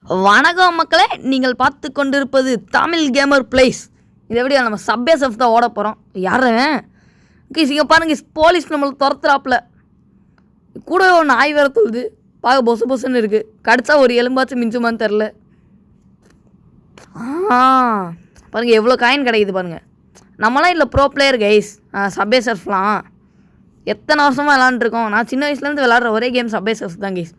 வணக்கம் மக்களே, நீங்கள் பார்த்து கொண்டிருப்பது தமிழ் கேமர் பிளேஸ். இது எப்படி நம்ம சப்வே சர்ஃப் தான் ஓட போகிறோம். யாரும் இங்கே பாருங்க, போலீஸ் நம்மளை துரத்துறாப்புல. கூட ஒரு நாய் வேற தொழுது பார்க்க பொசு பொசுன்னு இருக்குது. கடிச்சா ஒரு எலும்பாச்சும் மிஞ்சுமான்னு தெரில. பாருங்கள் எவ்வளோ காயின் கிடைக்குது பாருங்கள். நம்மளாம் இல்லை ப்ரோ பிளேயர் கைஸ். சப்வே சர்ஃப்லாம் எத்தனை வருஷமாக விளாண்டுருக்கோம். நான் சின்ன வயசுலேருந்து விளாட்ற ஒரே கேம் சப்வே சர்ஃப் தான் கைஸ்.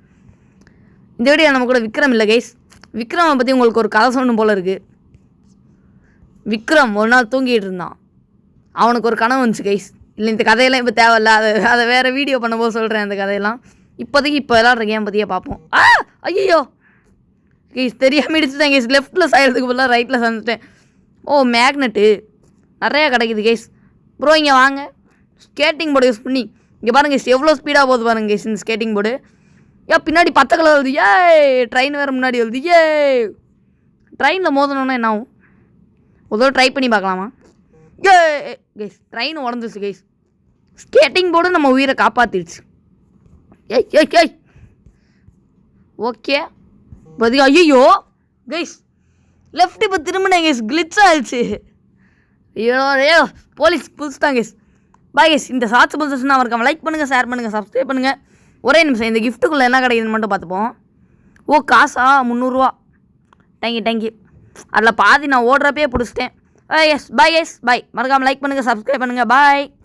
இந்த வீடியோ நம்ம கூட விக்ரம் இல்லை கைஸ். விக்ரமை பற்றி உங்களுக்கு ஒரு கதை சொல்லணும் போல் இருக்குது. விக்ரம் ஒரு நாள் தூங்கிட்டு இருந்தான். அவனுக்கு ஒரு கனவு வந்துச்சு கைஸ். இல்லை இந்த கதையெல்லாம் இப்போ தேவையில்ல, அதை வேறு வீடியோ பண்ணும்போது சொல்கிறேன். அந்த கதையெல்லாம் இப்போதைக்கு இப்போ விளாட்ற கேம் பற்றியே பார்ப்போம். ஐயோ கைஸ், தெரியாமல் இடிச்சுட்டேன் கைஸ். லெஃப்ட்டில் சாயிறதுக்கு ஃபுல்லாக ரைட்டில் சாஞ்சிட்டேன். மேக்னெட்டு நிறையா கிடைக்குது கைஸ். ப்ரோ இங்கே வாங்க. ஸ்கேட்டிங் போர்டு யூஸ் பண்ணி இங்கே பாருங்கள் கைஸ், எவ்வளோ ஸ்பீடாக போகுது பாருங்கள் கைஸ் இந்த ஸ்கேட்டிங் போர்டு. பின்னாடி பச்சை கலர் வருது. ட்ரெயின் வேறு முன்னாடி வருது. ட்ரெயினில் மோதணுன்னா என்ன ஆகும்? ஒரு ட்ரை பண்ணி பார்க்கலாமா? கைஸ் ட்ரெயின் உடஞ்சிச்சு கைஸ். ஸ்கேட்டிங் போர்டு நம்ம உயிரை காப்பாற்றிடுச்சு. ஓகே பதில். ஐயோ கைஸ், லெஃப்ட் இப்போ திரும்பினேன் கைஸ், கிளிட்ஸ் ஆயிடுச்சு. ஐயோ போலீஸ் புதுசுதான் கைஸ். பாய் கைஸ், இந்த ஷார்ட்ஸ் புதுசுன்னா அவருக்கு லைக் பண்ணுங்கள், ஷேர் பண்ணுங்கள், சப்ஸ்கிரைப் பண்ணுங்கள். ஒரே நிமிஷம், இந்த கிஃப்ட்டுக்குள்ளே என்ன கிடைக்குதுன்னு மட்டும் பார்த்துப்போம். காசா 300 தேங்க்யூ. அதில் பாதி நான் ஓடுறப்பே பிடிச்சிட்டேன். Yes bye yes bye. மறக்காமல் லைக் பண்ணுங்கள், சப்ஸ்கிரைப் பண்ணுங்கள். பாய்.